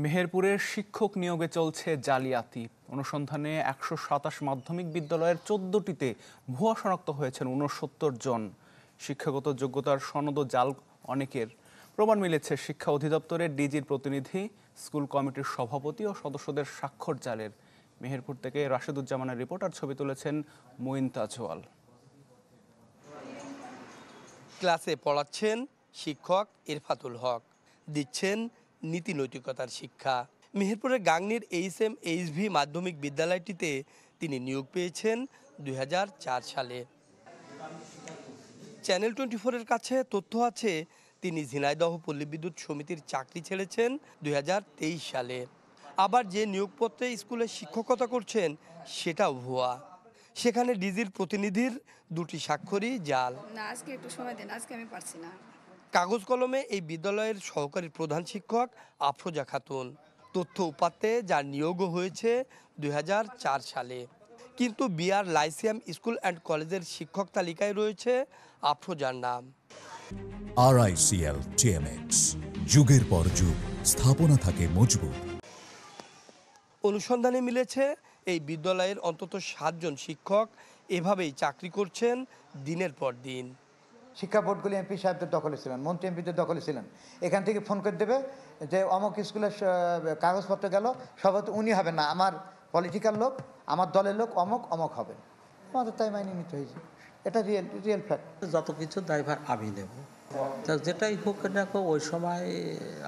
মেহেরপুরের শিক্ষক নিয়োগে চলছে জালিয়াতি। অনুসন্ধানে ১২৭ মাধ্যমিক বিদ্যালয়ের ১৪টিতে ভুয়া শনাক্ত হয়েছেন ৬৯ জন। শিক্ষাগত যোগ্যতার সনদ জাল অনেকের। প্রমাণ মিলেছে শিক্ষা অধিদপ্তরের ডিজির প্রতিনিধি, স্কুল কমিটির সভাপতি ও সদস্যদের স্বাক্ষর জালের। মেহেরপুর থেকে রাশেদুজ্জামানের রিপোর্ট আর ছবি তুলেছেন মুইন তাজওয়াল। ক্লাসে পড়াচ্ছেন শিক্ষক ইরফাতুল হক, দিচ্ছেন নীতি নৈতিকতার শিক্ষা। মেহেরপুরের গাংনীর HMHV মাধ্যমিক বিদ্যালয়টিতে তিনি নিয়োগ পেয়েছেন ২০০৪ সালে। চ্যানেল 24-এর কাছে তথ্য আছে তিনি ঝিনাইদহ পল্লী বিদ্যুৎ সমিতির চাকরি ছেড়েছেন ২০২৩ সালে। আবার যে নিয়োগপত্রে স্কুলে শিক্ষকতা করছেন সেটাও ভুয়া। সেখানে ডিজির প্রতিনিধির দুটি স্বাক্ষরই জাল। আজকে একটু সময় দেন, আজকে আমি পারছি না। কাগজ কলমে এই বিদ্যালয়ের সহকারী প্রধান শিক্ষক আফরোজা খাতুন, তথ্য উপাত্তে যার নিয়োগও হয়েছে ২০০৪ সালে। কিন্তু বিআর লাইসিয়াম স্কুল অ্যান্ড কলেজের শিক্ষক তালিকায় রয়েছে আফরোজার নাম। RICL TMX, যুগের পর যুগ স্থাপনা থাকে মজবুত। অনুসন্ধানে মিলেছে এই বিদ্যালয়ের অন্তত ৭ জন শিক্ষক এভাবেই চাকরি করছেন দিনের পর দিন। শিক্ষা বোর্ডগুলি এমপি সাহেবদের দখলে ছিলেন, মন্ত্রী এমপিদের দখলে ছিলেন। এখান থেকে ফোন করে দেবে যে অমুক স্কুলের কাগজপত্র গেল, সভাপতি উনি হবেন না, আমার পলিটিক্যাল লোক, আমার দলের লোক অমুক অমুক হবে। আমাদের তাই মাইনে নিতে হয়েছে, এটা রিয়েল ফ্যাক্ট। যত কিছু দায়ভার আমি নেব, যেটাই হোক না ওই সময়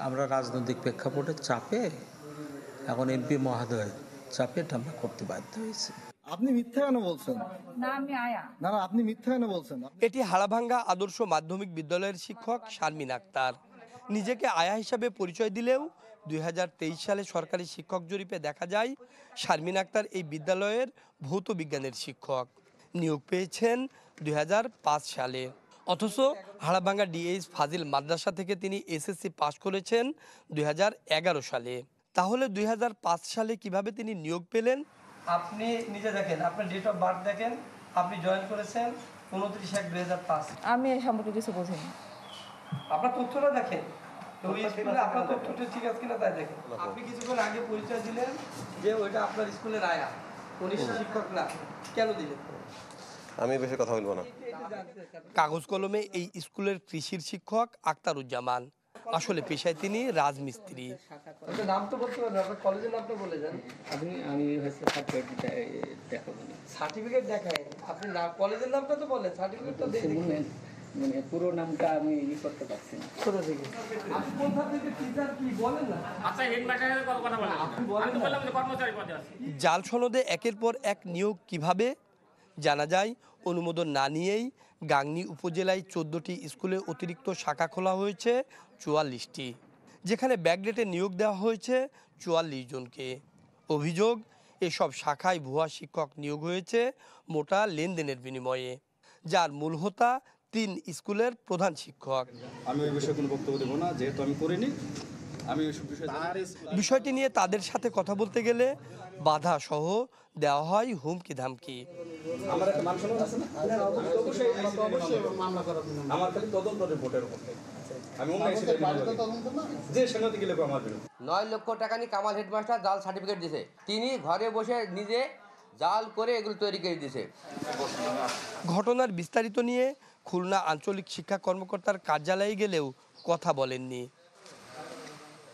আমরা রাজনৈতিক প্রেক্ষাপটের চাপে, এখন এমপি মহোদয় চাপে এটা আমরা করতে বাধ্য হয়েছি। আপনি মিথ্যা কেন বলছেন? না, আমি আয়া। না, আপনি মিথ্যা কেন বলছেন? এটি হাড়াভাঙ্গা আদর্শ মাধ্যমিক বিদ্যালয়ের শিক্ষক শারমিন আক্তার। নিজেকে আয়া হিসাবে পরিচয় দিলেও ২০২৩ সালে সরকারি শিক্ষক জরিপে দেখা যায় শারমিন আক্তার এই বিদ্যালয়ের ভৌত বিজ্ঞানের শিক্ষক। নিয়োগ পেয়েছেন ২০০৫ সালে। অথচ হাড়াভাঙ্গা DH ফাজিল মাদ্রাসা থেকে তিনি SSC পাশ করেছেন ২০১১ সালে। তাহলে ২০০৫ সালে কিভাবে তিনি নিয়োগ পেলেন? আপনি নিজে দেখেন, আপনার ডেট অফ বার্থ দেখেন, আপনি জয়েন করেছেন ২৯/১/২০০৫। আমি এই সম্পর্কে কিছু বুঝিনি। আপনার তথ্যটা দেখেন, ওই স্কুলে আপনার তথ্যটা ঠিক আছে কিনা তাই দেখেন। আপনি কিছুক্ষণ আগে পরিচয় দিলেন যে ওইটা আপনার স্কুলের আয়া, উনি শিক্ষক না, কেন দিলেন? আমি বেশি কথা বলবো না। কাগজ কলমে এই স্কুলের কৃষির শিক্ষক আক্তারুজ্জামান, আসলে পেশায় তিনি রাজমিস্ত্রি। নাম তো বলতে পারেন, আপনার কলেজের নামটা বলে যান। আমি সার্টিফিকেট দেখায়, আপনি কলেজের নামটা তো বলেন, সার্টিফিকেট তো দেখেন। মানে পুরো নামটা আমি করতে পারছি না। কোথা থেকে আপনি কোথা থেকে টিচার কি বলেন না? আচ্ছা, হেডমাস্টারের কথা বলেন। আপনি বলেন আমি বললাম যে কর্মচারী পদে আছে। জাল সনদে একের পর এক নিয়োগ কিভাবে? জানা যায় অনুমোদন না নিয়েই গাংনী উপজেলায় 14টি স্কুলে অতিরিক্ত শাখা খোলা হয়েছে 44টি, যেখানে ব্যাকডেটে নিয়োগ দেওয়া হয়েছে 44 জনকে। অভিযোগ, এসব শাখায় ভুয়া শিক্ষক নিয়োগ হয়েছে মোটা লেনদেনের বিনিময়ে, যার মূল হোতা 3 স্কুলের প্রধান শিক্ষক। আমি ওই বিষয়ে কোনো বক্তব্য দেব না, যেহেতু আমি করিনি। আমি বিষয়টি নিয়ে তাদের সাথে কথা বলতে গেলে বাধা সহ দেওয়া হয় হুমকি ধামকি। আমার একটা মান সম্মান আছে না, আমার খালি তদন্ত রিপোর্টের উপরে আমি যে সেনাতে গেলে আমার বিরুদ্ধে 9 লক্ষ টাকা নিয়ে কামাল হেডমাস্টার জাল সার্টিফিকেট দিয়েছে। তিনি ঘরে বসে নিজে জাল করে এগুলো তৈরি করে দিয়েছে। ঘটনার বিস্তারিত নিয়ে খুলনা আঞ্চলিক শিক্ষা কর্মকর্তার কার্যালয়ে গেলেও কথা বলেননি।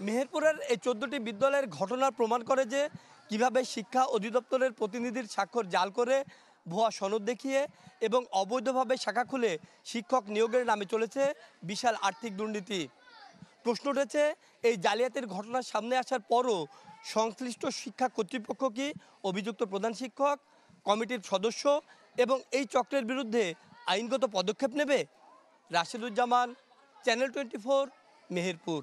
মেহেরপুরের এই 14টি বিদ্যালয়ের ঘটনা প্রমাণ করে যে কিভাবে শিক্ষা অধিদপ্তরের প্রতিনিধির স্বাক্ষর জাল করে, ভুয়া সনদ দেখিয়ে এবং অবৈধভাবে শাখা খুলে শিক্ষক নিয়োগের নামে চলেছে বিশাল আর্থিক দুর্নীতি। প্রশ্ন উঠেছে, এই জালিয়াতির ঘটনা সামনে আসার পরও সংশ্লিষ্ট শিক্ষা কর্তৃপক্ষ কি অভিযুক্ত প্রধান শিক্ষক, কমিটির সদস্য এবং এই চক্রের বিরুদ্ধে আইনগত পদক্ষেপ নেবে? রাশেদুজ্জামান, চ্যানেল 24, মেহেরপুর।